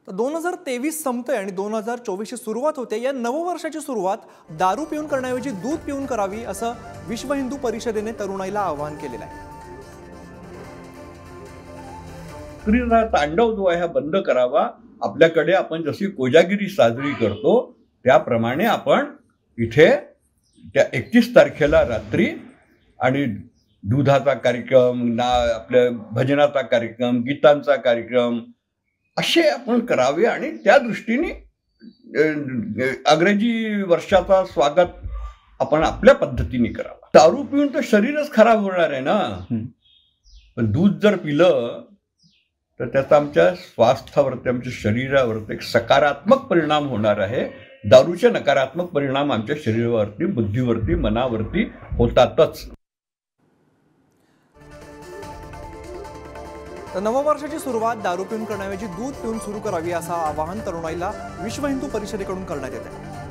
तर 2023 संपते आणि 2024 ची सुरुवात होते। या नववर्षाची सुरुवात दारू पिऊन करण्याऐवजी दूध पिऊन करावी असं विश्व हिंदू परिषदेने तरुणाईला आवाहन केलेलं आहे। स्त्रीचा तांडव जो आहे हा बंद करावा। आपल्याकडे आपण जशी कोजागिरी साजरी करतो त्याप्रमाणे आपण इथे त्या 31 तारखेला रात्री आणि दुधाचा कार्यक्रम, आपल्या भजनाचा कार्यक्रम, गीतांचा कार्यक्रम असे आपण करावे आणि त्या दृष्टीने अंग्रेजी वर्षाचा स्वागत आपण आपल्या पद्धतीने करावा। दारू पिऊन तर शरीरच खराब होणार आहे ना, पण दूध जर पिलं तर त्याचा आमच्या स्वास्थ्यावरती, आमच्या शरीरावरती एक सकारात्मक परिणाम होणार आहे। दारूचे नकारात्मक परिणाम आमच्या शरीरावरती, बुद्धीवरती, मनावरती होतातच। तर नववर्षाची सुरुवात दारू पिऊन करण्याऐवजी दूध पिऊन सुरू करावी असं आवाहन तरुणाईला विश्व हिंदू परिषदेकडून करण्यात येत आहे।